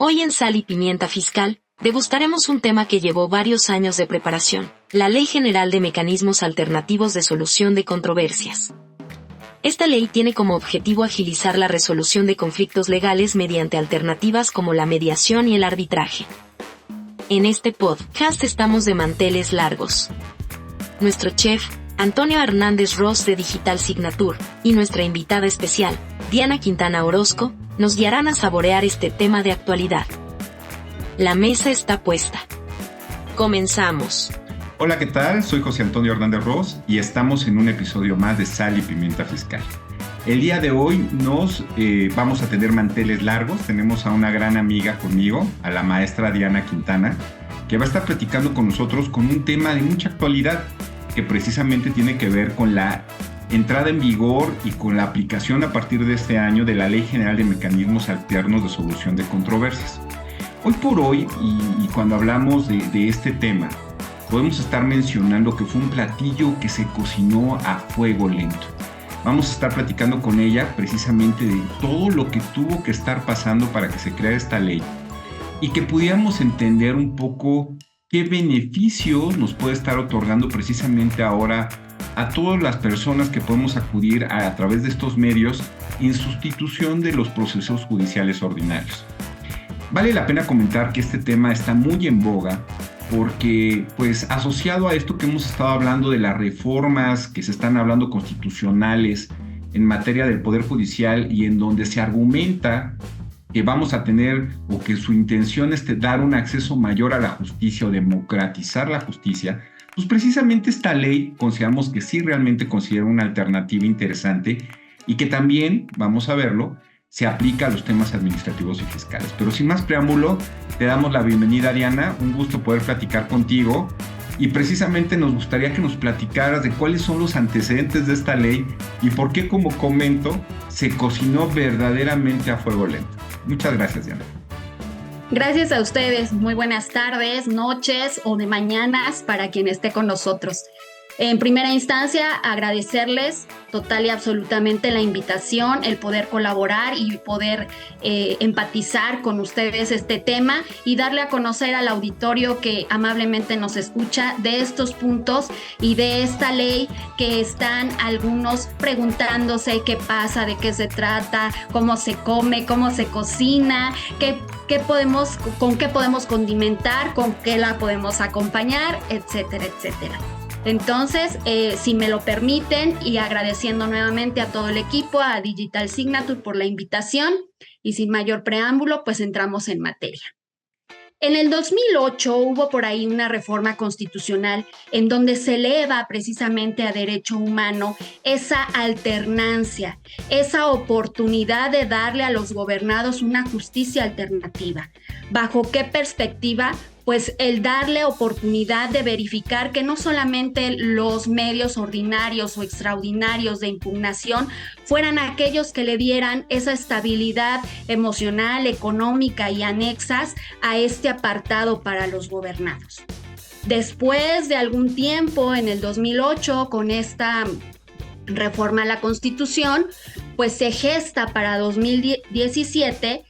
Hoy en Sal y Pimienta Fiscal, degustaremos un tema que llevó varios años de preparación, la Ley General de Mecanismos Alternativos de Solución de Controversias. Esta ley tiene como objetivo agilizar la resolución de conflictos legales mediante alternativas como la mediación y el arbitraje. En este podcast estamos de manteles largos. Nuestro chef, Antonio Hernández Ross de Digital Signature, y nuestra invitada especial, Diana Quintana Orozco, nos guiarán a saborear este tema de actualidad. La mesa está puesta. Comenzamos. Hola, ¿qué tal? Soy José Antonio Hernández Ross y estamos en un episodio más de Sal y Pimienta Fiscal. El día de hoy vamos a tener manteles largos. Tenemos a una gran amiga conmigo, a la maestra Diana Quintana, que va a estar platicando con nosotros con un tema de mucha actualidad que precisamente tiene que ver con la entrada en vigor y con la aplicación a partir de este año de la Ley General de Mecanismos Alternos de Solución de Controversias. Hoy por hoy, y cuando hablamos de este tema, podemos estar mencionando que fue un platillo que se cocinó a fuego lento. Vamos a estar platicando con ella precisamente de todo lo que tuvo que estar pasando para que se creara esta ley y que pudiéramos entender un poco qué beneficios nos puede estar otorgando precisamente ahora a todas las personas que podemos acudir a través de estos medios en sustitución de los procesos judiciales ordinarios. Vale la pena comentar que este tema está muy en boga porque, asociado a esto que hemos estado hablando de las reformas que se están hablando constitucionales en materia del Poder Judicial y en donde se argumenta que vamos a tener o que su intención es dar un acceso mayor a la justicia o democratizar la justicia, pues precisamente esta ley consideramos que sí realmente considera una alternativa interesante y que también, vamos a verlo, se aplica a los temas administrativos y fiscales. Pero sin más preámbulo, te damos la bienvenida, Diana. Un gusto poder platicar contigo y precisamente nos gustaría que nos platicaras de cuáles son los antecedentes de esta ley y por qué, como comento, se cocinó verdaderamente a fuego lento. Muchas gracias, Diana. Gracias a ustedes. Muy buenas tardes, noches o de mañanas para quien esté con nosotros. En primera instancia, agradecerles total y absolutamente la invitación, el poder colaborar y poder empatizar con ustedes este tema y darle a conocer al auditorio que amablemente nos escucha de estos puntos y de esta ley que están algunos preguntándose qué pasa, de qué se trata, cómo se come, cómo se cocina, con qué podemos condimentar, con qué la podemos acompañar, etcétera, etcétera. Entonces, si me lo permiten, y agradeciendo nuevamente a todo el equipo, a Digital Signature por la invitación, y sin mayor preámbulo, pues entramos en materia. En el 2008 hubo por ahí una reforma constitucional en donde se eleva precisamente a derecho humano esa alternancia, esa oportunidad de darle a los gobernados una justicia alternativa. ¿Bajo qué perspectiva? Pues el darle oportunidad de verificar que no solamente los medios ordinarios o extraordinarios de impugnación fueran aquellos que le dieran esa estabilidad emocional, económica y anexas a este apartado para los gobernados. Después de algún tiempo, en el 2008, con esta reforma a la Constitución, pues se gesta para 2017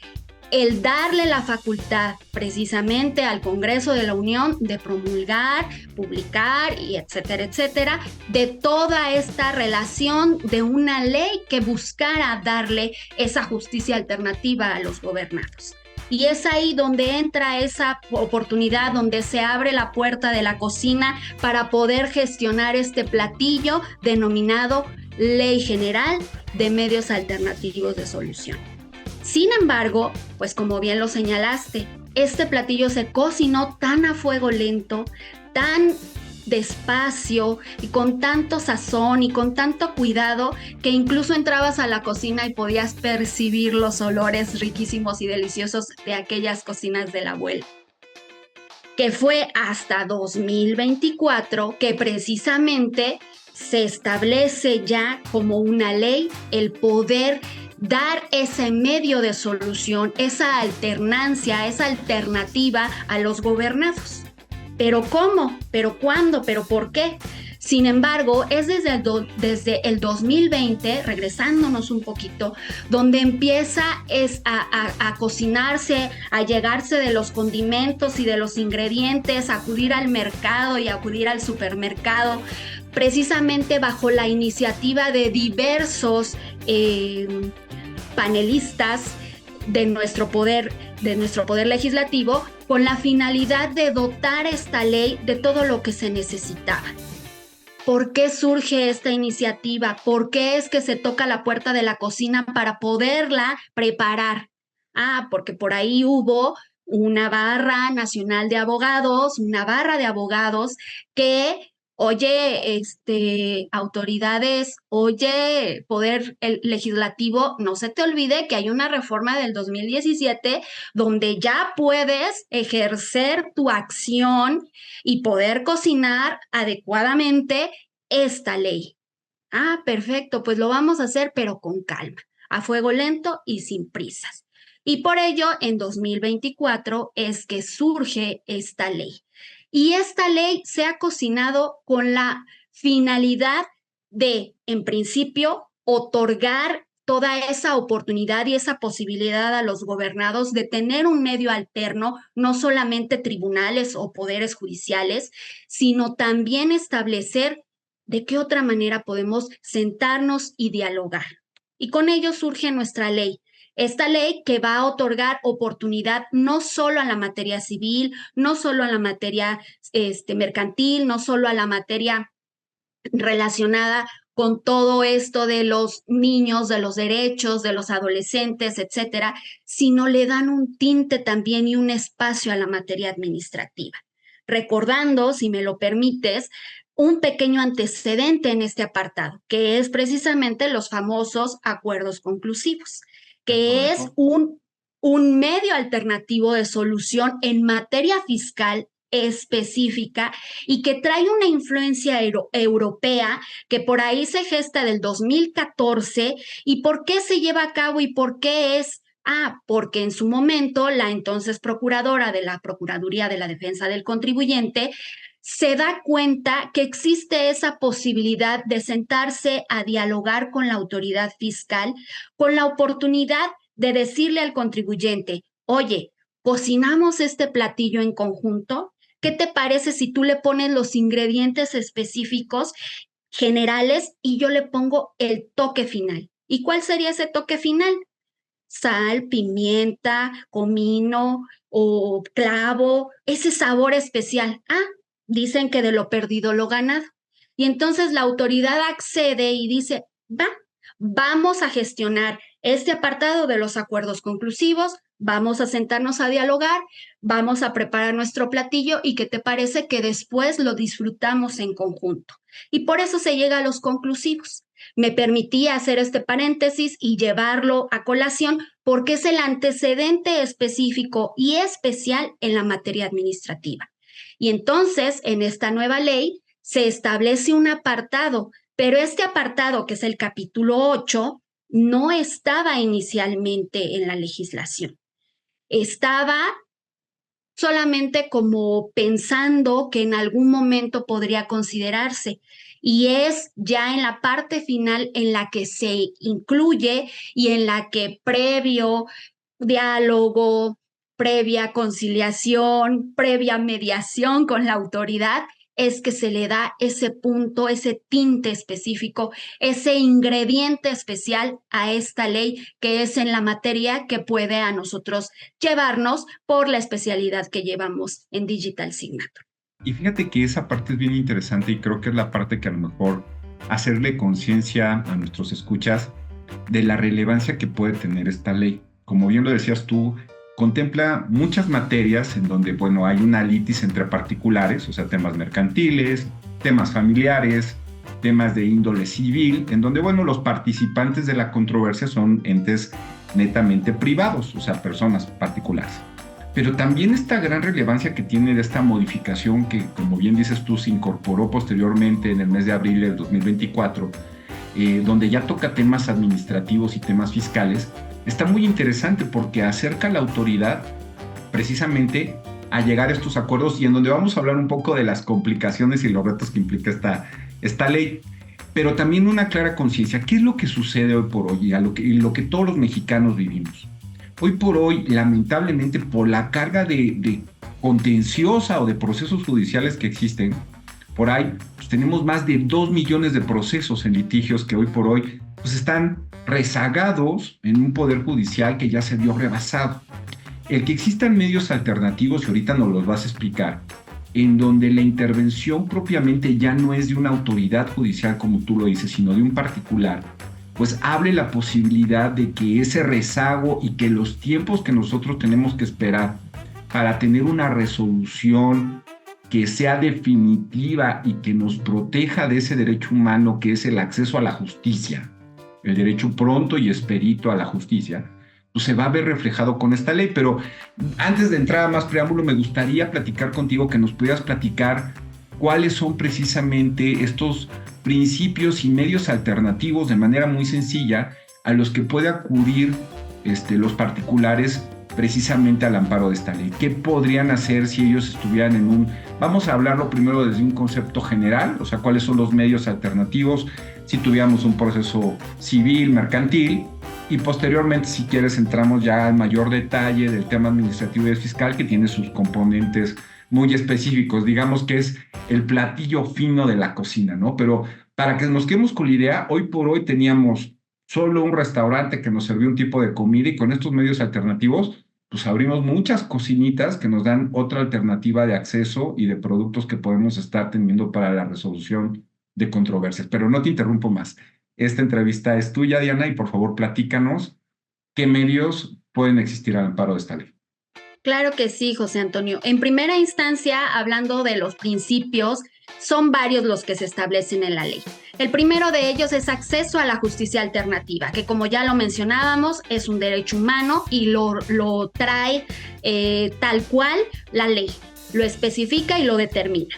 el darle la facultad precisamente al Congreso de la Unión de promulgar, publicar y etcétera, etcétera, de toda esta relación de una ley que buscara darle esa justicia alternativa a los gobernados. Y es ahí donde entra esa oportunidad, donde se abre la puerta de la cocina para poder gestionar este platillo denominado Ley General de Medios Alternativos de Solución. Sin embargo, pues como bien lo señalaste, este platillo se cocinó tan a fuego lento, tan despacio y con tanto sazón y con tanto cuidado que incluso entrabas a la cocina y podías percibir los olores riquísimos y deliciosos de aquellas cocinas de la abuela. Que fue hasta 2024 que precisamente se establece ya como una ley el poder dar ese medio de solución, esa alternancia, esa alternativa a los gobernados. ¿Pero cómo? ¿Pero cuándo? ¿Pero por qué? Sin embargo, es desde el 2020, regresándonos un poquito, donde empieza a cocinarse, a llegarse de los condimentos y de los ingredientes, a acudir al mercado y a acudir al supermercado, precisamente bajo la iniciativa de diversos panelistas de nuestro poder legislativo, con la finalidad de dotar esta ley de todo lo que se necesitaba. ¿Por qué surge esta iniciativa? ¿Por qué es que se toca la puerta de la cocina para poderla preparar? Porque por ahí hubo una barra nacional de abogados, una barra de abogados que, oye, autoridades, oye, poder legislativo, no se te olvide que hay una reforma del 2017 donde ya puedes ejercer tu acción y poder cocinar adecuadamente esta ley. Perfecto, pues lo vamos a hacer, pero con calma, a fuego lento y sin prisas. Y por ello, en 2024 es que surge esta ley. Y esta ley se ha cocinado con la finalidad de, en principio, otorgar toda esa oportunidad y esa posibilidad a los gobernados de tener un medio alterno, no solamente tribunales o poderes judiciales, sino también establecer de qué otra manera podemos sentarnos y dialogar. Y con ello surge nuestra ley. Esta ley que va a otorgar oportunidad no solo a la materia civil, no solo a la materia mercantil, no solo a la materia relacionada con todo esto de los niños, de los derechos, de los adolescentes, etcétera, sino le dan un tinte también y un espacio a la materia administrativa. Recordando, si me lo permites, un pequeño antecedente en este apartado, que es precisamente los famosos acuerdos conclusivos, que es un medio alternativo de solución en materia fiscal específica y que trae una influencia europea que por ahí se gesta del 2014. ¿Y por qué se lleva a cabo y por qué es? Porque en su momento la entonces procuradora de la Procuraduría de la Defensa del Contribuyente se da cuenta que existe esa posibilidad de sentarse a dialogar con la autoridad fiscal, con la oportunidad de decirle al contribuyente, oye, ¿cocinamos este platillo en conjunto? ¿Qué te parece si tú le pones los ingredientes específicos generales y yo le pongo el toque final? ¿Y cuál sería ese toque final? Sal, pimienta, comino o clavo, ese sabor especial. Dicen que de lo perdido lo ganado. Y entonces la autoridad accede y dice, vamos a gestionar este apartado de los acuerdos conclusivos, vamos a sentarnos a dialogar, vamos a preparar nuestro platillo y ¿qué te parece que después lo disfrutamos en conjunto? Y por eso se llega a los conclusivos. Me permitía hacer este paréntesis y llevarlo a colación porque es el antecedente específico y especial en la materia administrativa. Y entonces, en esta nueva ley, se establece un apartado, pero este apartado, que es el capítulo 8, no estaba inicialmente en la legislación. Estaba solamente como pensando que en algún momento podría considerarse. Y es ya en la parte final en la que se incluye y en la que previo diálogo, previa conciliación, previa mediación con la autoridad, es que se le da ese punto, ese tinte específico, ese ingrediente especial a esta ley que es en la materia que puede a nosotros llevarnos por la especialidad que llevamos en Digital Signature. Y fíjate que esa parte es bien interesante y creo que es la parte que a lo mejor hacerle conciencia a nuestros escuchas de la relevancia que puede tener esta ley. Como bien lo decías tú, contempla muchas materias en donde, hay una litis entre particulares, o sea, temas mercantiles, temas familiares, temas de índole civil, en donde, los participantes de la controversia son entes netamente privados, o sea, personas particulares. Pero también esta gran relevancia que tiene de esta modificación que, como bien dices tú, se incorporó posteriormente en el mes de abril del 2024, donde ya toca temas administrativos y temas fiscales, está muy interesante porque acerca a la autoridad precisamente a llegar a estos acuerdos y en donde vamos a hablar un poco de las complicaciones y los retos que implica esta ley. Pero también una clara conciencia, ¿qué es lo que sucede hoy por hoy y lo que todos los mexicanos vivimos? Hoy por hoy, lamentablemente, por la carga de contenciosa o de procesos judiciales que existen, por ahí pues, tenemos más de 2 millones de procesos en litigios que hoy por hoy pues, están rezagados en un poder judicial que ya se vio rebasado. El que existan medios alternativos, y ahorita nos los vas a explicar, en donde la intervención propiamente ya no es de una autoridad judicial, como tú lo dices, sino de un particular, pues abre la posibilidad de que ese rezago y que los tiempos que nosotros tenemos que esperar para tener una resolución que sea definitiva y que nos proteja de ese derecho humano que es el acceso a la justicia, el derecho pronto y expedito a la justicia, pues se va a ver reflejado con esta ley. Pero antes de entrar a más preámbulo, me gustaría platicar contigo, que nos pudieras platicar cuáles son precisamente estos principios y medios alternativos de manera muy sencilla a los que puede acudir los particulares precisamente al amparo de esta ley. ¿Qué podrían hacer si ellos estuvieran en un... Vamos a hablarlo primero desde un concepto general, o sea, cuáles son los medios alternativos si tuviéramos un proceso civil, mercantil, y posteriormente, si quieres, entramos ya en mayor detalle del tema administrativo y fiscal, que tiene sus componentes muy específicos, digamos que es el platillo fino de la cocina, ¿no? Pero para que nos quedemos con la idea, hoy por hoy teníamos solo un restaurante que nos servía un tipo de comida, y con estos medios alternativos, pues abrimos muchas cocinitas que nos dan otra alternativa de acceso y de productos que podemos estar teniendo para la resolución de controversias. Pero no te interrumpo más. Esta entrevista es tuya, Diana, y por favor platícanos qué medios pueden existir al amparo de esta ley. Claro que sí, José Antonio. En primera instancia, hablando de los principios, son varios los que se establecen en la ley. El primero de ellos es acceso a la justicia alternativa, que como ya lo mencionábamos, es un derecho humano y lo trae tal cual la ley, lo especifica y lo determina.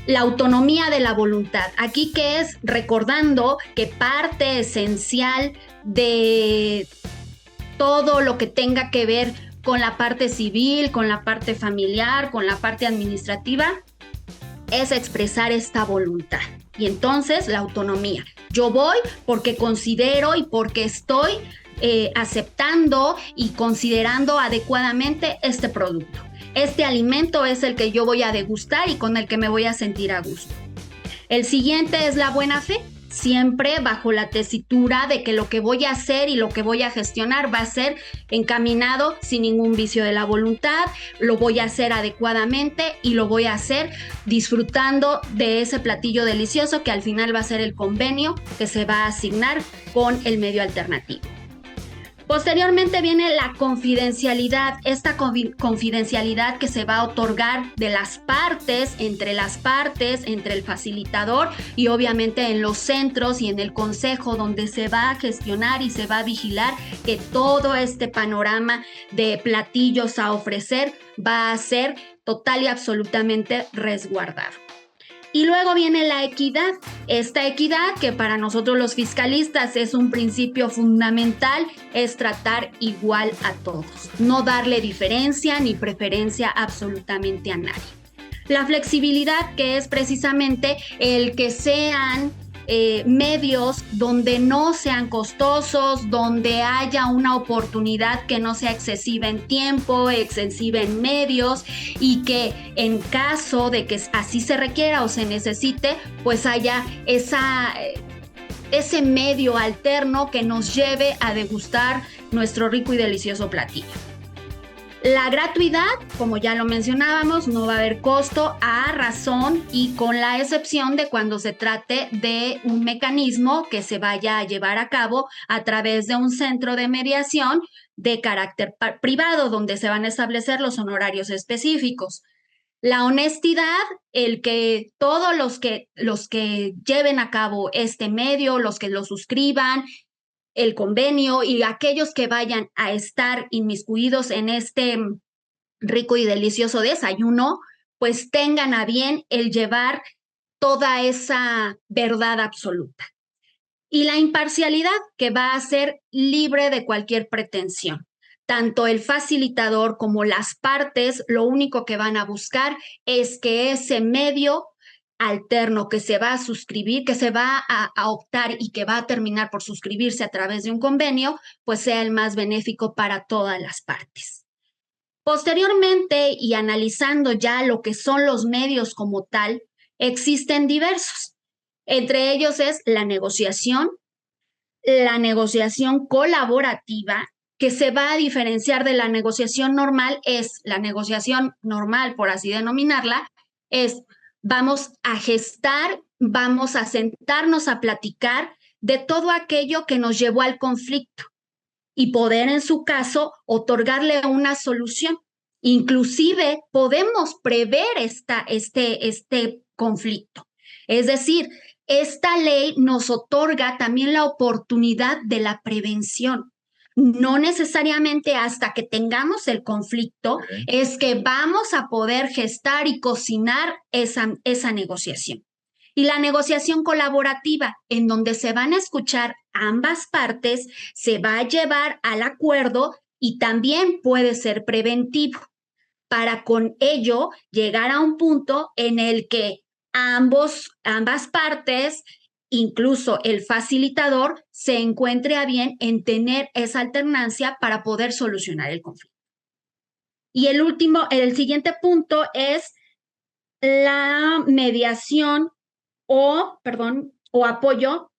La autonomía de la voluntad. Aquí que es recordando que parte esencial de todo lo que tenga que ver con la parte civil, con la parte familiar, con la parte administrativa, es expresar esta voluntad. Y entonces la autonomía. Yo voy porque considero y porque estoy aceptando y considerando adecuadamente este producto. Este alimento es el que yo voy a degustar y con el que me voy a sentir a gusto. El siguiente es la buena fe, siempre bajo la tesitura de que lo que voy a hacer y lo que voy a gestionar va a ser encaminado sin ningún vicio de la voluntad, lo voy a hacer adecuadamente y lo voy a hacer disfrutando de ese platillo delicioso que al final va a ser el convenio que se va a asignar con el medio alternativo. Posteriormente viene la confidencialidad, esta confidencialidad que se va a otorgar de las partes, entre el facilitador y obviamente en los centros y en el consejo, donde se va a gestionar y se va a vigilar que todo este panorama de platillos a ofrecer va a ser total y absolutamente resguardado. Y luego viene la equidad. Esta equidad, que para nosotros los fiscalistas es un principio fundamental, es tratar igual a todos, no darle diferencia ni preferencia absolutamente a nadie. La flexibilidad, que es precisamente el que sean medios donde no sean costosos, donde haya una oportunidad que no sea excesiva en tiempo, excesiva en medios, y que en caso de que así se requiera o se necesite, pues haya ese medio alterno que nos lleve a degustar nuestro rico y delicioso platillo. La gratuidad, como ya lo mencionábamos, no va a haber costo a razón y con la excepción de cuando se trate de un mecanismo que se vaya a llevar a cabo a través de un centro de mediación de carácter privado, donde se van a establecer los honorarios específicos. La honestidad, el que todos los que lleven a cabo este medio, los que lo suscriban, el convenio y aquellos que vayan a estar inmiscuidos en este rico y delicioso desayuno, pues tengan a bien el llevar toda esa verdad absoluta. Y la imparcialidad, que va a ser libre de cualquier pretensión. tanto el facilitador como las partes lo único que van a buscar es que ese medio alterno que se va a suscribir, que se va a optar y que va a terminar por suscribirse a través de un convenio, pues sea el más benéfico para todas las partes. Posteriormente, y analizando ya lo que son los medios como tal, existen diversos. Entre ellos es la negociación colaborativa, que se va a diferenciar de la negociación normal. Es la negociación normal, por así denominarla, es vamos a gestar, vamos a sentarnos a platicar de todo aquello que nos llevó al conflicto y poder, en su caso, otorgarle una solución. Inclusive podemos prever este conflicto. Es decir, esta ley nos otorga también la oportunidad de la prevención. No necesariamente hasta que tengamos el conflicto es que vamos a poder gestar y cocinar esa negociación. Y la negociación colaborativa, en donde se van a escuchar ambas partes, se va a llevar al acuerdo y también puede ser preventivo, para con ello llegar a un punto en el que ambas partes, incluso el facilitador, se encuentre a bien en tener esa alternancia para poder solucionar el conflicto. Y el siguiente punto es la mediación o apoyo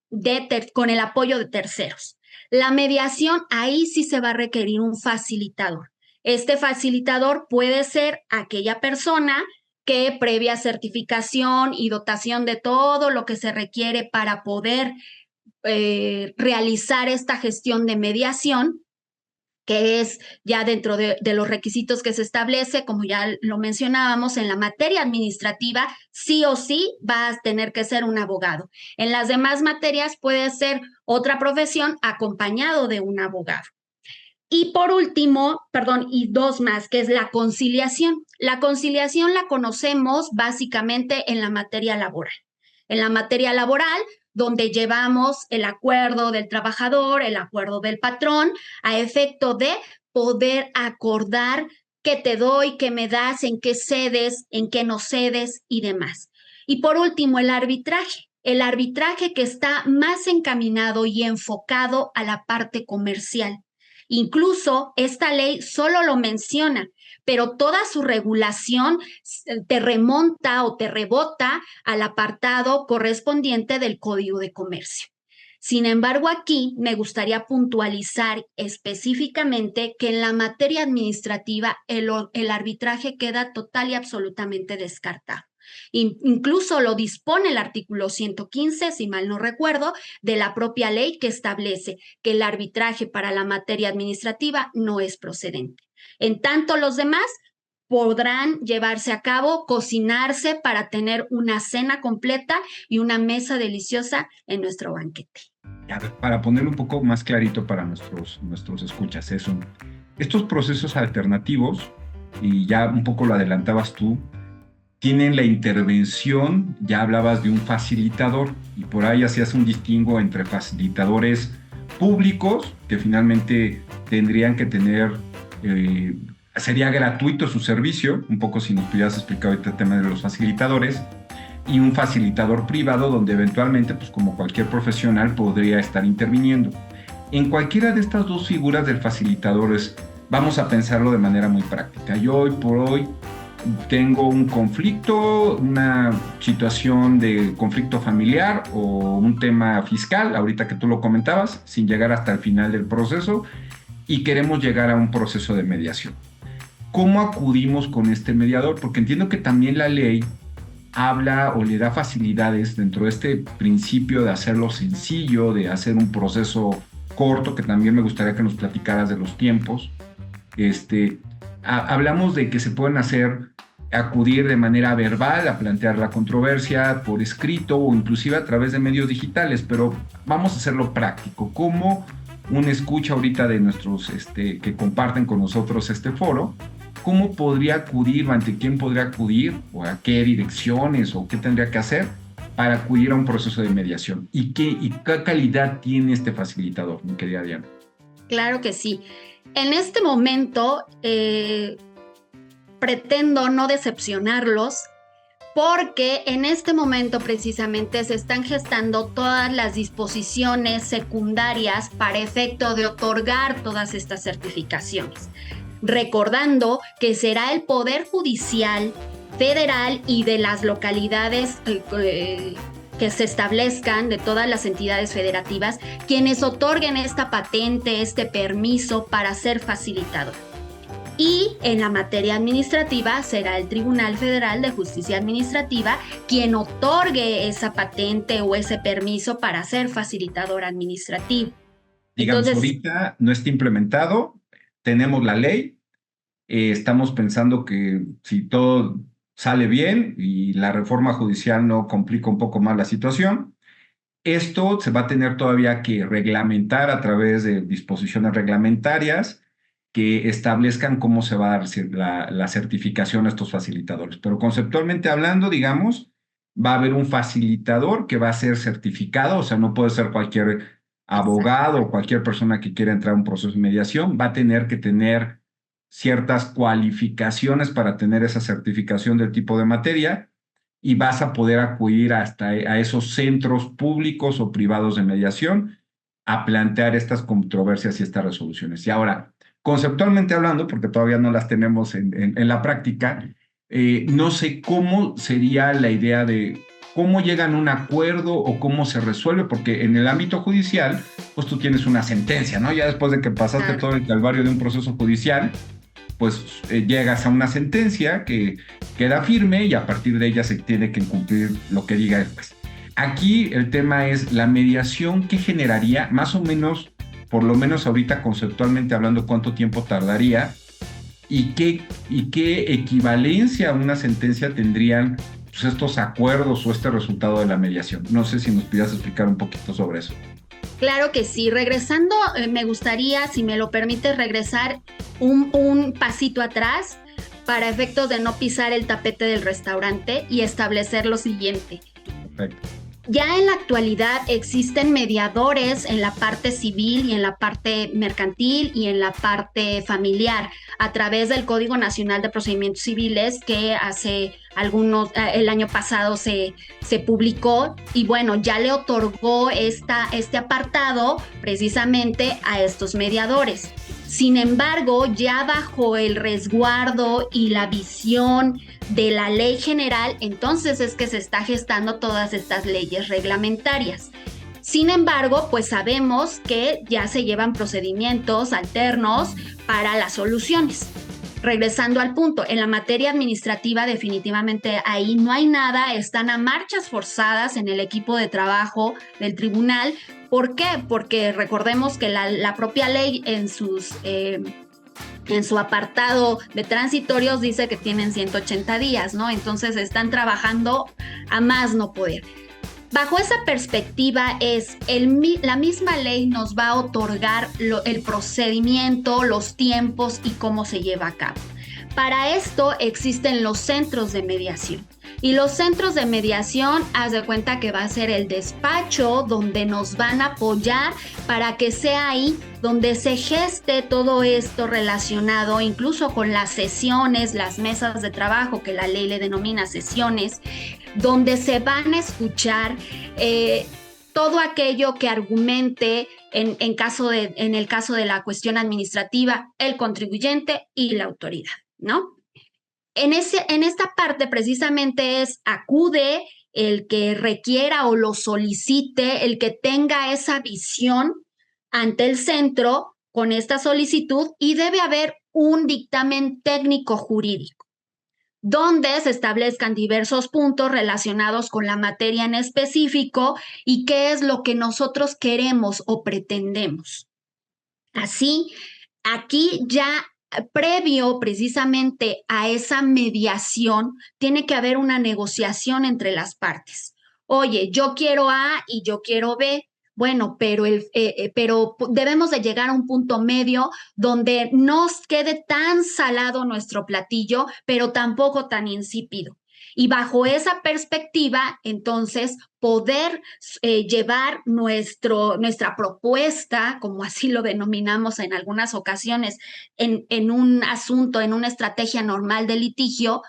con el apoyo de terceros. La mediación, ahí sí se va a requerir un facilitador. Este facilitador puede ser aquella persona que, previa certificación y dotación de todo lo que se requiere para poder realizar esta gestión de mediación, que es ya dentro de los requisitos que se establece, como ya lo mencionábamos, en la materia administrativa, sí o sí va a tener que ser un abogado. En las demás materias puede ser otra profesión acompañado de un abogado. Y por último, y dos más, que es la conciliación. La conciliación la conocemos básicamente en la materia laboral. En la materia laboral, donde llevamos el acuerdo del trabajador, el acuerdo del patrón, a efecto de poder acordar qué te doy, qué me das, en qué cedes, en qué no cedes y demás. Y por último, el arbitraje. El arbitraje que está más encaminado y enfocado a la parte comercial. Incluso esta ley solo lo menciona, pero toda su regulación te remonta o te rebota al apartado correspondiente del Código de Comercio. Sin embargo, aquí me gustaría puntualizar específicamente que en la materia administrativa el arbitraje queda total y absolutamente descartado. Incluso lo dispone el artículo 115, si mal no recuerdo, de la propia ley, que establece que el arbitraje para la materia administrativa no es procedente. En tanto, los demás podrán llevarse a cabo, cocinarse para tener una cena completa y una mesa deliciosa en nuestro banquete. Para ponerlo un poco más clarito para nuestros escuchas, estos procesos alternativos, y ya un poco lo adelantabas tú, tienen la intervención, ya hablabas de un facilitador, y por ahí hacías un distingo entre facilitadores públicos, que finalmente tendrían que tener, sería gratuito su servicio, un poco si nos pudieras explicar ahorita el tema de los facilitadores, y un facilitador privado, donde eventualmente, pues como cualquier profesional, podría estar interviniendo. En cualquiera de estas dos figuras del facilitador vamos a pensarlo de manera muy práctica. Yo hoy por hoy tengo un conflicto, una situación de conflicto familiar o un tema fiscal, ahorita que tú lo comentabas, sin llegar hasta el final del proceso, y queremos llegar a un proceso de mediación. ¿Cómo acudimos con este mediador? Porque entiendo que también la ley habla o le da facilidades dentro de este principio de hacerlo sencillo, de hacer un proceso corto, que también me gustaría que nos platicaras de los tiempos. Hablamos de que se pueden acudir de manera verbal a plantear la controversia por escrito o inclusive a través de medios digitales, pero vamos a hacerlo práctico. ¿Cómo un escucha ahorita de nuestros que comparten con nosotros este foro, cómo podría acudir o ante quién podría acudir o a qué direcciones o qué tendría que hacer para acudir a un proceso de mediación? ¿Y qué calidad tiene este facilitador, mi querida Diana? Claro que sí. En este momento pretendo no decepcionarlos porque en este momento precisamente se están gestando todas las disposiciones secundarias para efecto de otorgar todas estas certificaciones. Recordando que será el Poder Judicial Federal y de las localidades que se establezcan, de todas las entidades federativas, quienes otorguen esta patente, este permiso para ser facilitador. Y en la materia administrativa será el Tribunal Federal de Justicia Administrativa quien otorgue esa patente o ese permiso para ser facilitador administrativo. Digamos, Entonces, ahorita no está implementado, tenemos la ley, estamos pensando que si todo sale bien y la reforma judicial no complica un poco más la situación, esto se va a tener todavía que reglamentar a través de disposiciones reglamentarias que establezcan cómo se va a dar la certificación a estos facilitadores. Pero conceptualmente hablando, digamos, va a haber un facilitador que va a ser certificado, o sea, no puede ser cualquier abogado o cualquier persona que quiera entrar a un proceso de mediación, va a tener que tener ciertas cualificaciones para tener esa certificación del tipo de materia y vas a poder acudir hasta a esos centros públicos o privados de mediación a plantear estas controversias y estas resoluciones. Y ahora, conceptualmente hablando, porque todavía no las tenemos en la práctica, no sé cómo sería la idea de cómo llegan a un acuerdo o cómo se resuelve, porque en el ámbito judicial, pues tú tienes una sentencia, ¿no? Ya después de que pasaste todo el calvario de un proceso judicial, pues llegas a una sentencia que queda firme y a partir de ella se tiene que cumplir lo que diga el juez. Aquí el tema es la mediación que generaría, más o menos, por lo menos ahorita conceptualmente hablando, cuánto tiempo tardaría y qué equivalencia a una sentencia tendrían pues, estos acuerdos o este resultado de la mediación. No sé si nos pudieras explicar un poquito sobre eso. Claro que sí. Regresando, me gustaría, si me lo permites, regresar un pasito atrás para efectos de no pisar el tapete del restaurante y establecer lo siguiente. Perfecto. Ya en la actualidad existen mediadores en la parte civil y en la parte mercantil y en la parte familiar a través del Código Nacional de Procedimientos Civiles que el año pasado se publicó y bueno, ya le otorgó este apartado precisamente a estos mediadores. Sin embargo, ya bajo el resguardo y la visión de la ley general, entonces es que se está gestando todas estas leyes reglamentarias. Sin embargo, pues sabemos que ya se llevan procedimientos alternos para las soluciones. Regresando al punto, en la materia administrativa definitivamente ahí no hay nada, están a marchas forzadas en el equipo de trabajo del tribunal. ¿Por qué? Porque recordemos que la propia ley en su apartado de transitorios dice que tienen 180 días, ¿no? Entonces están trabajando a más no poder. Bajo esa perspectiva la misma ley nos va a otorgar el procedimiento, los tiempos y cómo se lleva a cabo. Para esto existen los centros de mediación. Y los centros de mediación, haz de cuenta que va a ser el despacho donde nos van a apoyar para que sea ahí donde se geste todo esto relacionado incluso con las sesiones, las mesas de trabajo que la ley le denomina sesiones, donde se van a escuchar todo aquello que argumente en el caso de la cuestión administrativa, el contribuyente y la autoridad, ¿no? En esta parte precisamente acude el que requiera o lo solicite, el que tenga esa visión ante el centro con esta solicitud y debe haber un dictamen técnico jurídico donde se establezcan diversos puntos relacionados con la materia en específico y qué es lo que nosotros queremos o pretendemos. Así, aquí ya previo precisamente a esa mediación, tiene que haber una negociación entre las partes. Oye, yo quiero A y yo quiero B. Bueno, pero debemos de llegar a un punto medio donde no quede tan salado nuestro platillo, pero tampoco tan insípido. Y bajo esa perspectiva, entonces, poder llevar nuestra propuesta, como así lo denominamos en algunas ocasiones, en un asunto, en una estrategia normal de litigio,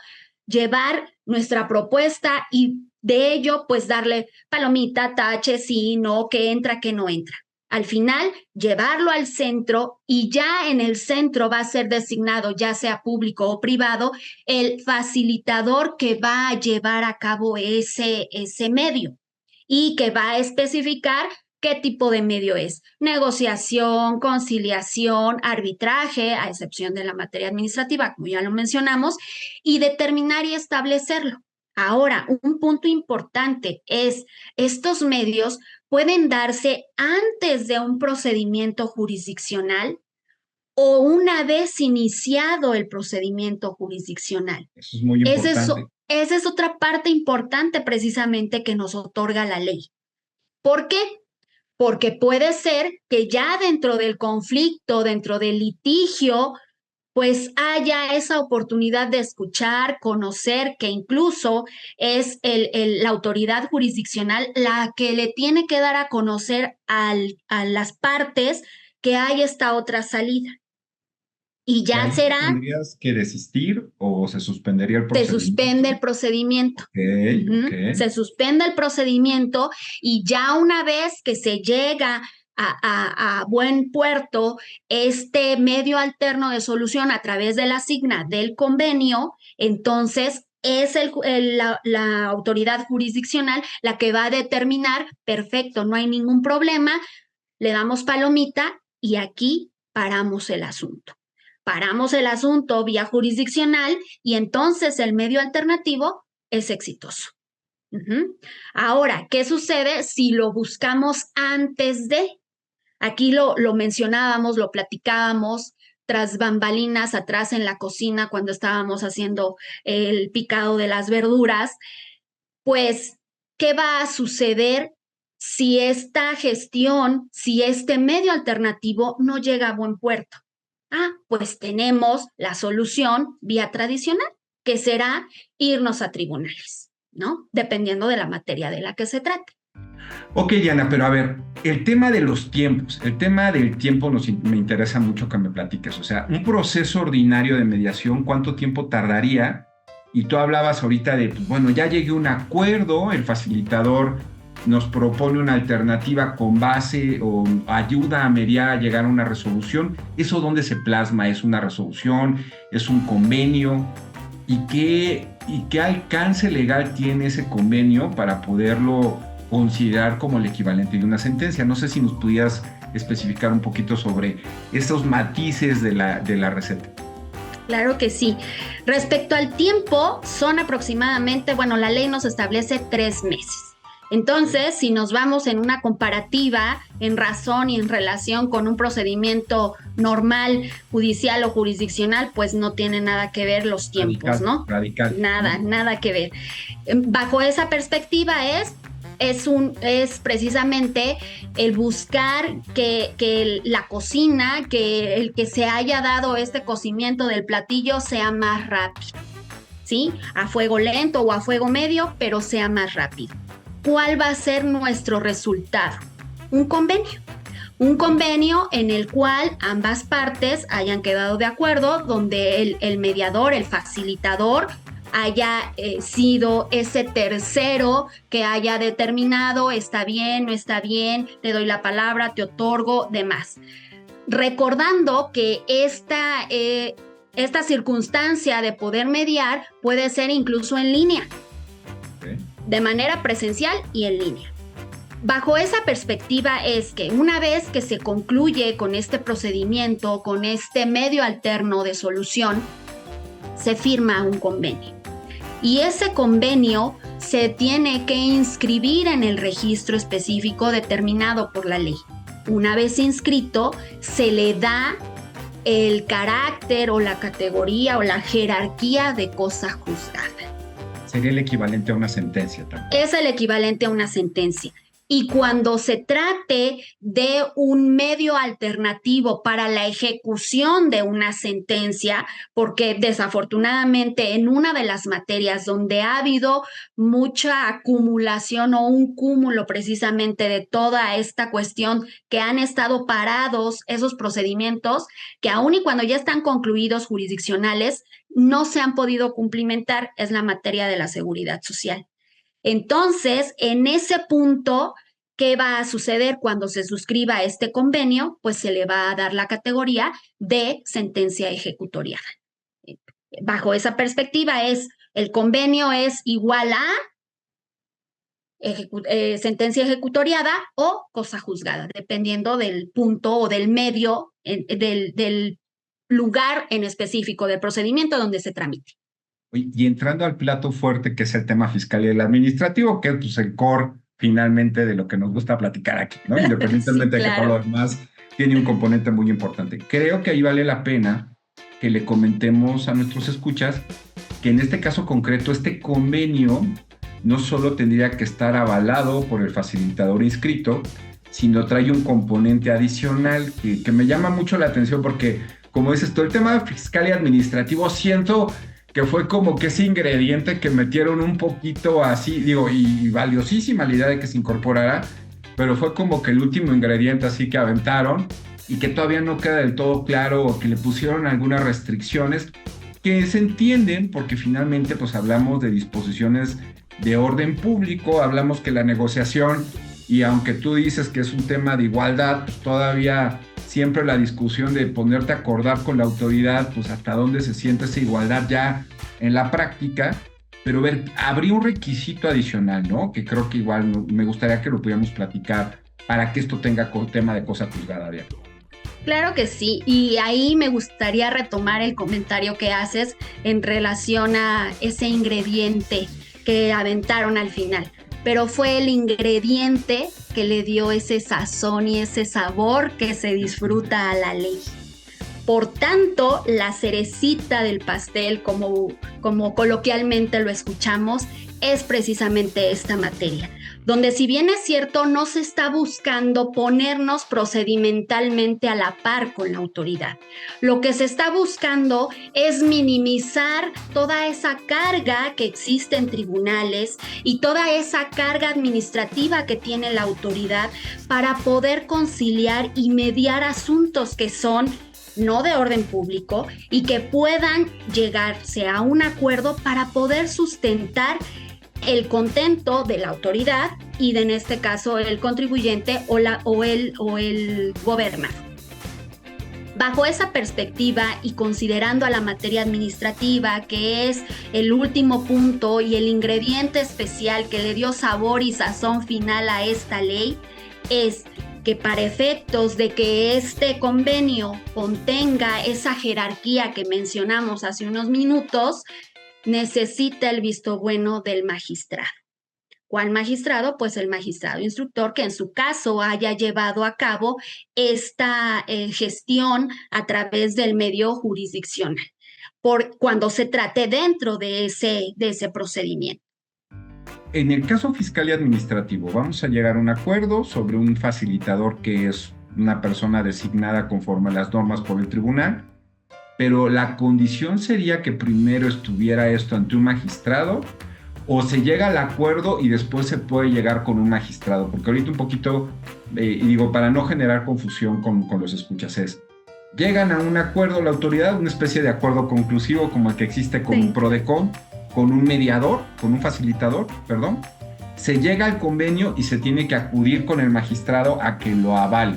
llevar nuestra propuesta y de ello, pues darle palomita, tache, sí, no, que entra, que no entra. Al final, llevarlo al centro y ya en el centro va a ser designado, ya sea público o privado, el facilitador que va a llevar a cabo ese medio y que va a especificar qué tipo de medio es. Negociación, conciliación, arbitraje, a excepción de la materia administrativa, como ya lo mencionamos, y determinar y establecerlo. Ahora, un punto importante es, estos medios pueden darse antes de un procedimiento jurisdiccional o una vez iniciado el procedimiento jurisdiccional. Eso es muy importante. Esa es otra parte importante precisamente que nos otorga la ley. ¿Por qué? Porque puede ser que ya dentro del conflicto, dentro del litigio, pues haya esa oportunidad de escuchar, conocer, que incluso es la autoridad jurisdiccional la que le tiene que dar a conocer a las partes que hay esta otra salida. Y ya será... ¿Tendrías que desistir o se suspendería el procedimiento? Se suspende el procedimiento. Okay. Se suspende el procedimiento y ya una vez que se llega a buen puerto este medio alterno de solución a través de la signa del convenio, entonces es la autoridad jurisdiccional la que va a determinar, perfecto, no hay ningún problema, le damos palomita y aquí paramos el asunto. Paramos el asunto vía jurisdiccional y entonces el medio alternativo es exitoso. Ahora, ¿qué sucede si lo buscamos antes de? Aquí lo mencionábamos, lo platicábamos tras bambalinas atrás en la cocina cuando estábamos haciendo el picado de las verduras. Pues, ¿qué va a suceder si esta gestión, si este medio alternativo no llega a buen puerto? Pues tenemos la solución vía tradicional, que será irnos a tribunales, ¿no? Dependiendo de la materia de la que se trate. Ok, Diana, pero a ver, el tema de los tiempos, el tema del tiempo me interesa mucho que me platiques. O sea, un proceso ordinario de mediación, ¿cuánto tiempo tardaría? Y tú hablabas ahorita de, pues, bueno, ya llegué a un acuerdo, el facilitador nos propone una alternativa con base o ayuda a mediar a llegar a una resolución. ¿Eso dónde se plasma? ¿Es una resolución? ¿Es un convenio? ¿Y qué alcance legal tiene ese convenio para poderlo considerar como el equivalente de una sentencia? No sé si nos pudieras especificar un poquito sobre estos matices de la receta. Claro que sí. Respecto al tiempo, son aproximadamente, la ley nos establece 3 meses. Entonces, si nos vamos en una comparativa en razón y en relación con un procedimiento normal, judicial o jurisdiccional, pues no tiene nada que ver los tiempos, ¿no? Radical. Nada que ver. Bajo esa perspectiva es precisamente el buscar que la cocina, que el que se haya dado este cocimiento del platillo sea más rápido, ¿sí? A fuego lento o a fuego medio, pero sea más rápido. ¿Cuál va a ser nuestro resultado? Un convenio en el cual ambas partes hayan quedado de acuerdo, donde el mediador, el facilitador, haya sido ese tercero que haya determinado está bien, no está bien, te doy la palabra, te otorgo, demás. Recordando que esta circunstancia de poder mediar puede ser incluso en línea, de manera presencial y en línea. Bajo esa perspectiva es que una vez que se concluye con este procedimiento, con este medio alterno de solución, se firma un convenio. Y ese convenio se tiene que inscribir en el registro específico determinado por la ley. Una vez inscrito, se le da el carácter o la categoría o la jerarquía de cosa juzgada. Sería el equivalente a una sentencia también. Es el equivalente a una sentencia. Y cuando se trate de un medio alternativo para la ejecución de una sentencia, porque desafortunadamente en una de las materias donde ha habido mucha acumulación o un cúmulo precisamente de toda esta cuestión que han estado parados esos procedimientos, que aun y cuando ya están concluidos jurisdiccionales, no se han podido cumplimentar, es la materia de la seguridad social. Entonces, en ese punto, ¿qué va a suceder cuando se suscriba este convenio? Pues se le va a dar la categoría de sentencia ejecutoriada. Bajo esa perspectiva el convenio es igual a sentencia ejecutoriada o cosa juzgada, dependiendo del punto o del medio, del lugar en específico del procedimiento donde se tramite. Y entrando al plato fuerte, que es el tema fiscal y el administrativo, que es pues, el core finalmente de lo que nos gusta platicar aquí, ¿no? Independientemente Sí, de que todo lo demás tiene un componente muy importante. Creo que ahí vale la pena que le comentemos a nuestros escuchas que en este caso concreto, este convenio no solo tendría que estar avalado por el facilitador inscrito, sino trae un componente adicional que me llama mucho la atención porque, como dices, todo el tema fiscal y administrativo siento que fue como que ese ingrediente que metieron un poquito así, digo, y valiosísima la idea de que se incorporara, pero fue como que el último ingrediente así que aventaron y que todavía no queda del todo claro o que le pusieron algunas restricciones que se entienden porque finalmente pues hablamos de disposiciones de orden público, hablamos que la negociación, y aunque tú dices que es un tema de igualdad, pues todavía siempre la discusión de ponerte a acordar con la autoridad, pues hasta dónde se siente esa igualdad ya en la práctica, pero ver, habría un requisito adicional, ¿no? Que creo que igual me gustaría que lo pudiéramos platicar para que esto tenga tema de cosa juzgada, Diana. Claro que sí, y ahí me gustaría retomar el comentario que haces en relación a ese ingrediente que aventaron al final, pero fue el ingrediente que le dio ese sazón y ese sabor que se disfruta a la ley. Por tanto, la cerecita del pastel, como coloquialmente lo escuchamos, es precisamente esta materia, donde si bien es cierto, no se está buscando ponernos procedimentalmente a la par con la autoridad. Lo que se está buscando es minimizar toda esa carga que existe en tribunales y toda esa carga administrativa que tiene la autoridad para poder conciliar y mediar asuntos que son no de orden público y que puedan llegarse a un acuerdo para poder sustentar el contento de la autoridad y en este caso el contribuyente o el gobernado. Bajo esa perspectiva y considerando a la materia administrativa, que es el último punto y el ingrediente especial que le dio sabor y sazón final a esta ley, es que para efectos de que este convenio contenga esa jerarquía que mencionamos hace unos minutos, necesita el visto bueno del magistrado. ¿Cuál magistrado? Pues el magistrado instructor que en su caso haya llevado a cabo esta gestión a través del medio jurisdiccional, cuando se trate dentro de ese procedimiento. En el caso fiscal y administrativo, vamos a llegar a un acuerdo sobre un facilitador que es una persona designada conforme a las normas por el tribunal, pero la condición sería que primero estuviera esto ante un magistrado o se llega al acuerdo y después se puede llegar con un magistrado, porque ahorita un poquito, y digo, para no generar confusión con los escuchas, llegan a un acuerdo la autoridad, una especie de acuerdo conclusivo como el que existe con un PRODECON, con un mediador, con un facilitador, perdón, se llega al convenio y se tiene que acudir con el magistrado a que lo avale.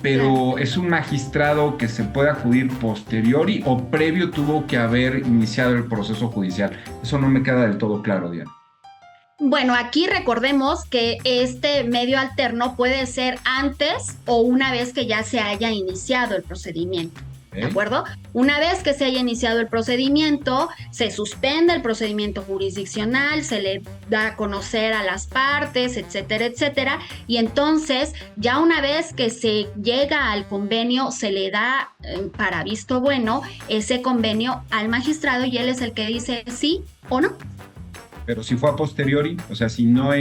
Pero ¿es un magistrado que se puede acudir posteriori o previo tuvo que haber iniciado el proceso judicial? Eso no me queda del todo claro, Diana. Bueno, aquí recordemos que este medio alterno puede ser antes o una vez que ya se haya iniciado el procedimiento. ¿De acuerdo? Una vez que se haya iniciado el procedimiento, se suspende el procedimiento jurisdiccional, se le da a conocer a las partes, etcétera, etcétera, y entonces ya una vez que se llega al convenio, se le da para visto bueno ese convenio al magistrado y él es el que dice sí o no. Pero si fue a posteriori, o sea, si no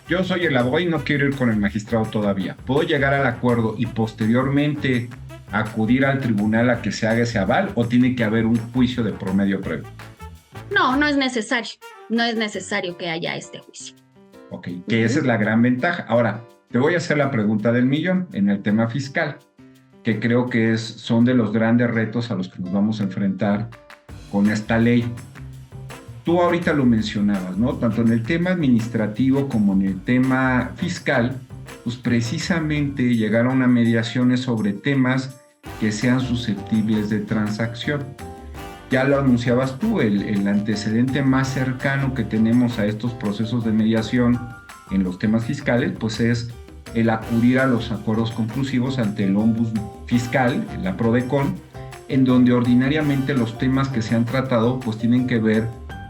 yo soy el abogado y no quiero ir con el magistrado todavía. ¿Puedo llegar al acuerdo y posteriormente acudir al tribunal a que se haga ese aval o tiene que haber un juicio de promedio previo? No, no es necesario. No es necesario que haya este juicio. Ok, que esa es la gran ventaja. Ahora, te voy a hacer la pregunta del millón en el tema fiscal, que creo que son de los grandes retos a los que nos vamos a enfrentar con esta ley. Tú ahorita lo mencionabas, ¿no? Tanto en el tema administrativo como en el tema fiscal, pues precisamente llegar a una mediación es sobre temas que sean susceptibles de transacción. Ya lo anunciabas tú, el antecedente más cercano que tenemos a estos procesos de mediación en los temas fiscales, pues es el acudir a los acuerdos conclusivos ante el Ombudsman Fiscal, la PRODECON, en donde ordinariamente los temas que se han tratado pues tienen que ver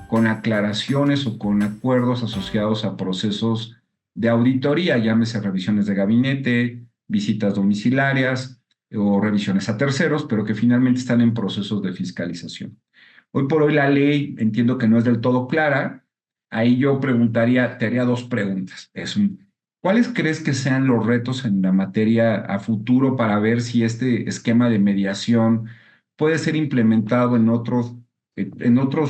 con aclaraciones o con acuerdos asociados a procesos de auditoría, llámese revisiones de gabinete, visitas domiciliarias o revisiones a terceros, pero que finalmente están en procesos de fiscalización. Hoy por hoy la ley entiendo que no es del todo clara. Ahí yo te haría dos preguntas. ¿Cuáles crees que sean los retos en la materia a futuro para ver si este esquema de mediación puede ser implementado en otros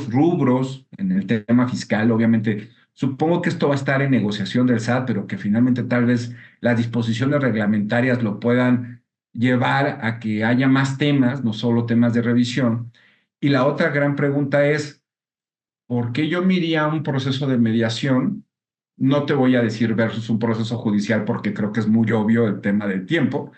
rubros, en el tema fiscal? Obviamente, supongo que esto va a estar en negociación del SAT, pero que finalmente tal vez las disposiciones reglamentarias lo puedan llevar a que haya más temas, no solo temas de revisión. Y la otra gran pregunta es, ¿por qué yo me iría a un proceso de mediación? No te voy a decir versus un proceso judicial porque creo que es muy obvio el tema del tiempo,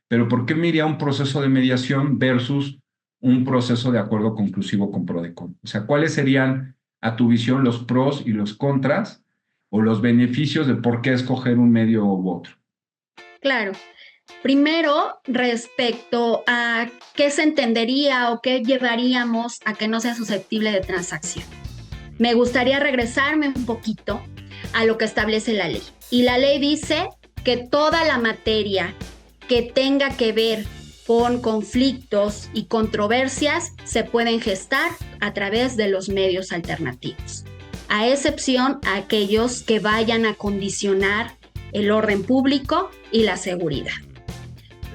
pero ¿por qué me iría a un proceso de mediación versus un proceso de acuerdo conclusivo con PRODECON? O sea, ¿cuáles serían, a tu visión, los pros y los contras o los beneficios de por qué escoger un medio u otro? Claro. Primero, respecto a qué se entendería o qué llevaríamos a que no sea susceptible de transacción. Me gustaría regresarme un poquito a lo que establece la ley. Y la ley dice que toda la materia que tenga que ver con conflictos y controversias se pueden gestar a través de los medios alternativos, a excepción a aquellos que vayan a condicionar el orden público y la seguridad.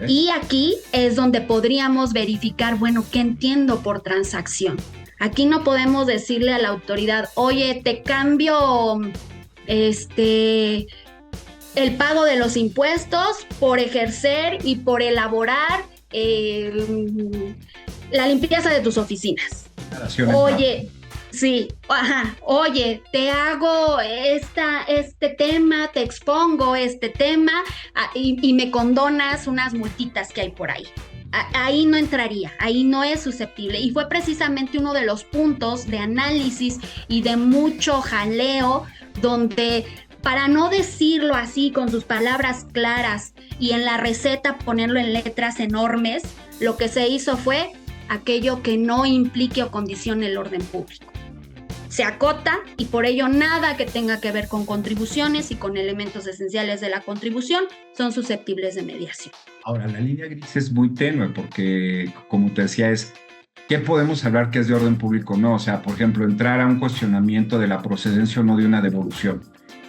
Y aquí es donde podríamos verificar, bueno, ¿qué entiendo por transacción? Aquí no podemos decirle a la autoridad, oye, te cambio el pago de los impuestos por ejercer y por elaborar la limpieza de tus oficinas. Oye, sí, oye, te hago este tema, te expongo este tema y me condonas unas multitas que hay por ahí. Ahí no entraría, ahí no es susceptible. Y fue precisamente uno de los puntos de análisis y de mucho jaleo donde, para no decirlo así con sus palabras claras y en la receta ponerlo en letras enormes, lo que se hizo fue aquello que no implique o condicione el orden público. Se acota y por ello nada que tenga que ver con contribuciones y con elementos esenciales de la contribución son susceptibles de mediación. Ahora, la línea gris es muy tenue porque, como te decía, ¿qué podemos hablar que es de orden público? No, o sea, por ejemplo, entrar a un cuestionamiento de la procedencia o no de una devolución,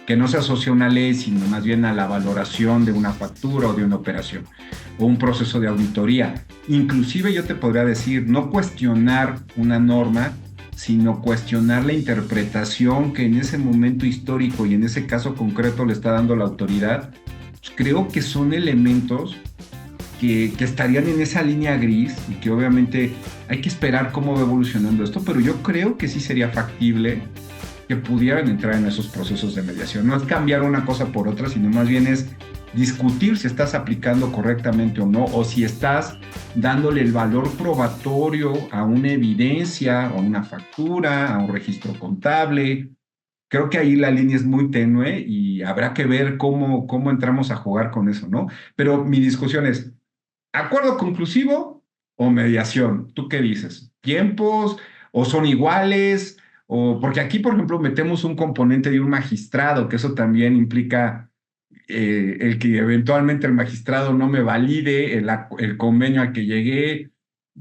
que no se asocia a una ley, sino más bien a la valoración de una factura o de una operación, o un proceso de auditoría. Inclusive yo te podría decir, no cuestionar una norma, sino cuestionar la interpretación que en ese momento histórico y en ese caso concreto le está dando la autoridad. Pues creo que son elementos que estarían en esa línea gris y que obviamente hay que esperar cómo va evolucionando esto, pero yo creo que sí sería factible que pudieran entrar en esos procesos de mediación. No es cambiar una cosa por otra, sino más bien es discutir si estás aplicando correctamente o no, o si estás dándole el valor probatorio a una evidencia, a una factura, a un registro contable. Creo que ahí la línea es muy tenue y habrá que ver cómo entramos a jugar con eso, ¿no? Pero mi discusión es, ¿acuerdo conclusivo o mediación? ¿Tú qué dices? ¿Tiempos o son iguales? O porque aquí, por ejemplo, metemos un componente de un magistrado, que eso también implica el que eventualmente el magistrado no me valide el convenio al que llegué.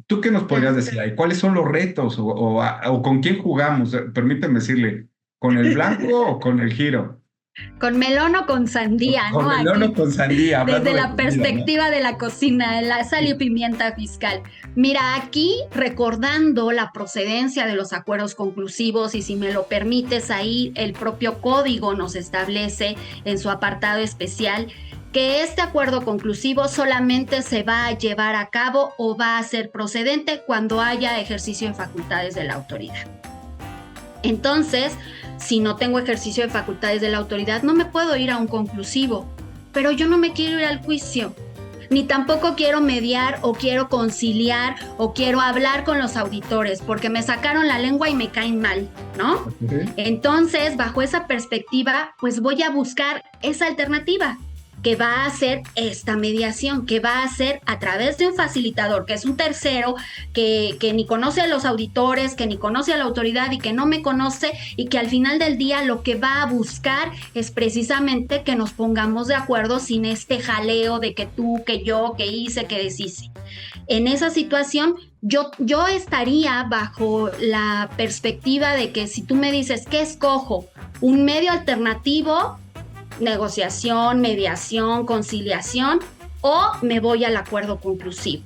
¿Tú qué nos podrías decir ahí? ¿Cuáles son los retos o con quién jugamos? Permíteme decirle, ¿con el blanco o con el giro? Con melón o con sandía, Con ¿no? melón Aquí, o con sandía, hablando desde de la comida, ¿no? perspectiva de la cocina, de la sal y pimienta fiscal. Mira, aquí recordando la procedencia de los acuerdos conclusivos, y si me lo permites, ahí el propio código nos establece en su apartado especial que este acuerdo conclusivo solamente se va a llevar a cabo o va a ser procedente cuando haya ejercicio de facultades de la autoridad. Entonces, si no tengo ejercicio de facultades de la autoridad, no me puedo ir a un conclusivo, pero yo no me quiero ir al juicio, ni tampoco quiero mediar o quiero conciliar o quiero hablar con los auditores porque me sacaron la lengua y me caen mal, ¿no? Okay. Entonces, bajo esa perspectiva, pues voy a buscar esa alternativa que va a ser esta mediación, que va a ser a través de un facilitador, que es un tercero, que ni conoce a los auditores, que ni conoce a la autoridad y que no me conoce, y que al final del día lo que va a buscar es precisamente que nos pongamos de acuerdo sin este jaleo de que tú, que yo, que hice, que deshice. En esa situación, yo estaría bajo la perspectiva de que si tú me dices, ¿qué escojo? Un medio alternativo, negociación, mediación, conciliación, o me voy al acuerdo conclusivo.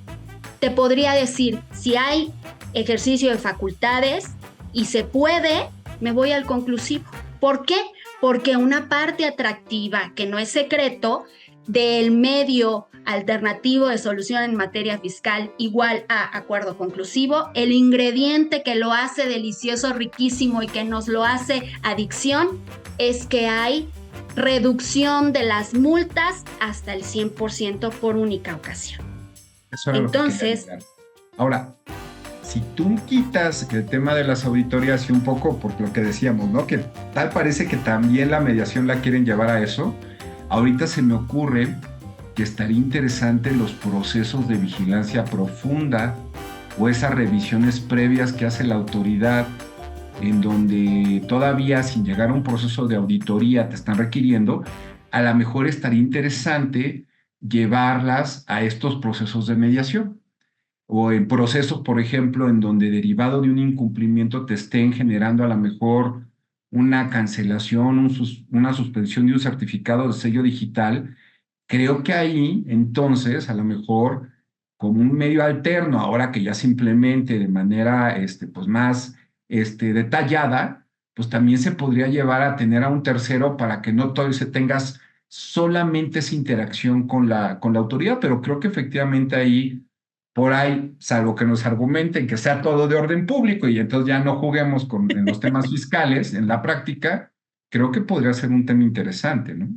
Te podría decir, si hay ejercicio de facultades y se puede, me voy al conclusivo. ¿Por qué? Porque una parte atractiva, que no es secreto, del medio alternativo de solución en materia fiscal igual a acuerdo conclusivo, el ingrediente que lo hace delicioso, riquísimo y que nos lo hace adicción, es que hay reducción de las multas hasta el 100% por única ocasión. Eso era Entonces, lo que ahora, si tú quitas el tema de las auditorías y un poco por lo que decíamos, ¿no? Que tal parece que también la mediación la quieren llevar a eso, ahorita se me ocurre que estaría interesante los procesos de vigilancia profunda o esas revisiones previas que hace la autoridad, en donde todavía sin llegar a un proceso de auditoría te están requiriendo, a lo mejor estaría interesante llevarlas a estos procesos de mediación. O en procesos, por ejemplo, en donde derivado de un incumplimiento te estén generando a lo mejor una cancelación, una suspensión de un certificado de sello digital. Creo que ahí, entonces, a lo mejor, como un medio alterno, ahora que ya se implemente de manera pues más detallada, pues también se podría llevar a tener a un tercero para que no tengas solamente esa interacción con la autoridad, pero creo que efectivamente ahí, por ahí, salvo que nos argumenten que sea todo de orden público y entonces ya no juguemos en los temas fiscales, en la práctica, creo que podría ser un tema interesante, ¿no?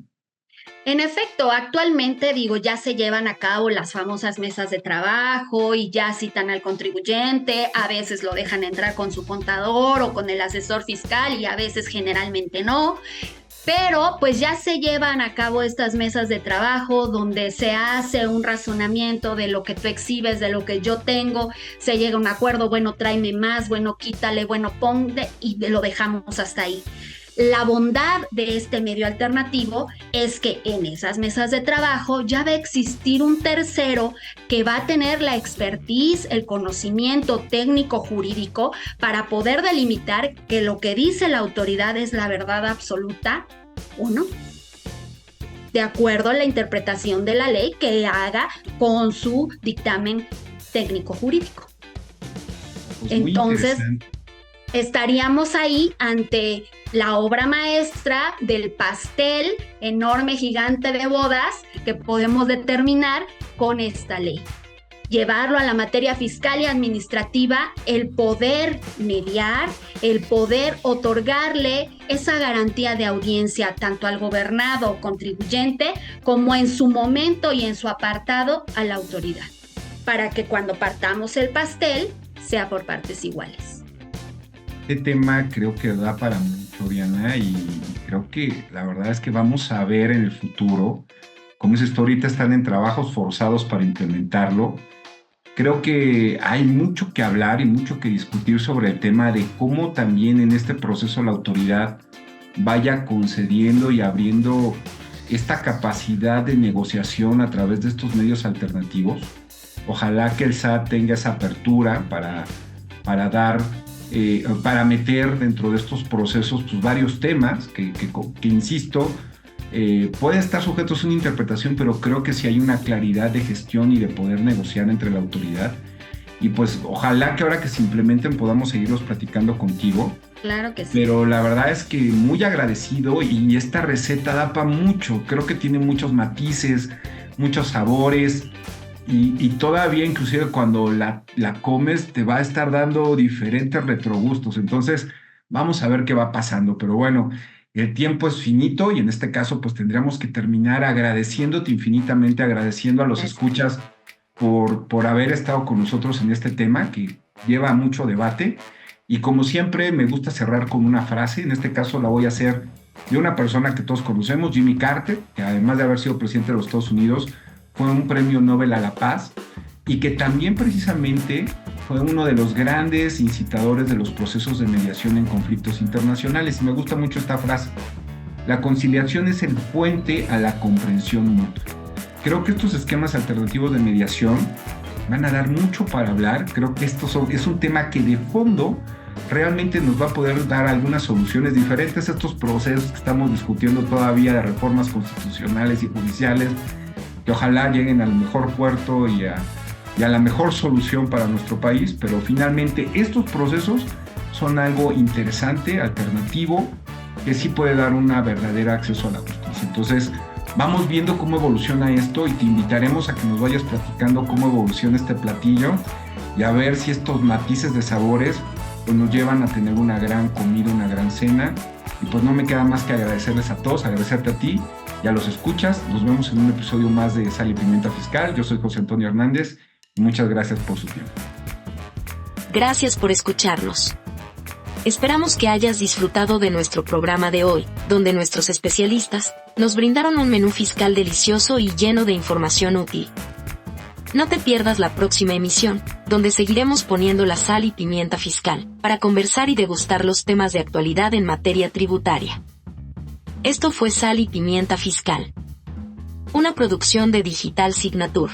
en efecto, actualmente, digo, ya se llevan a cabo las famosas mesas de trabajo y ya citan al contribuyente, a veces lo dejan entrar con su contador o con el asesor fiscal y a veces generalmente no. Pero pues ya se llevan a cabo estas mesas de trabajo donde se hace un razonamiento de lo que tú exhibes, de lo que yo tengo, se llega a un acuerdo, bueno, tráeme más, bueno, quítale, bueno, ponte, y lo dejamos hasta ahí. La bondad de este medio alternativo es que en esas mesas de trabajo ya va a existir un tercero que va a tener la expertise, el conocimiento técnico jurídico para poder delimitar que lo que dice la autoridad es la verdad absoluta o no, de acuerdo a la interpretación de la ley que haga con su dictamen técnico jurídico. Pues entonces, estaríamos ahí ante la obra maestra del pastel enorme, gigante de bodas que podemos determinar con esta ley. Llevarlo a la materia fiscal y administrativa, el poder mediar, el poder otorgarle esa garantía de audiencia tanto al gobernado o contribuyente como en su momento y en su apartado a la autoridad, para que cuando partamos el pastel sea por partes iguales. Este tema creo que da para mucho, Diana, y creo que la verdad es que vamos a ver en el futuro, como dices tú, ahorita están en trabajos forzados para implementarlo. Creo que hay mucho que hablar y mucho que discutir sobre el tema de cómo también en este proceso la autoridad vaya concediendo y abriendo esta capacidad de negociación a través de estos medios alternativos. Ojalá que el SAT tenga esa apertura para dar para meter dentro de estos procesos pues, varios temas que insisto, pueden estar sujetos a una interpretación, pero creo que sí hay una claridad de gestión y de poder negociar entre la autoridad. Y pues ojalá que ahora que se implementen podamos seguirlos platicando contigo. Claro que sí. Pero la verdad es que muy agradecido, y esta receta da para mucho. Creo que tiene muchos matices, muchos sabores, y todavía inclusive cuando la comes te va a estar dando diferentes retrogustos. Entonces vamos a ver qué va pasando. Pero bueno, el tiempo es finito y en este caso pues tendríamos que terminar agradeciéndote infinitamente, agradeciendo a los escuchas por haber estado con nosotros en este tema que lleva mucho debate. Y como siempre me gusta cerrar con una frase. En este caso la voy a hacer de una persona que todos conocemos, Jimmy Carter, que además de haber sido presidente de los Estados Unidos fue un premio Nobel a la Paz, y que también precisamente fue uno de los grandes incitadores de los procesos de mediación en conflictos internacionales. Y me gusta mucho esta frase: la conciliación es el puente a la comprensión mutua. Creo que estos esquemas alternativos de mediación van a dar mucho para hablar. Creo que es un tema que de fondo realmente nos va a poder dar algunas soluciones diferentes a estos procesos que estamos discutiendo todavía de reformas constitucionales y judiciales, que ojalá lleguen al mejor puerto y a la mejor solución para nuestro país. Pero finalmente estos procesos son algo interesante, alternativo, que sí puede dar un verdadero acceso a la justicia. Entonces vamos viendo cómo evoluciona esto, y te invitaremos a que nos vayas platicando cómo evoluciona este platillo y a ver si estos matices de sabores pues, nos llevan a tener una gran comida, una gran cena. Y pues no me queda más que agradecerles a todos, agradecerte a ti y a los escuchas. Nos vemos en un episodio más de Sal y Pimienta Fiscal. Yo soy José Antonio Hernández y muchas gracias por su tiempo. Gracias por escucharnos. Esperamos que hayas disfrutado de nuestro programa de hoy, donde nuestros especialistas nos brindaron un menú fiscal delicioso y lleno de información útil. No te pierdas la próxima emisión, donde seguiremos poniendo la sal y pimienta fiscal, para conversar y degustar los temas de actualidad en materia tributaria. Esto fue Sal y Pimienta Fiscal, una producción de Digital Signature.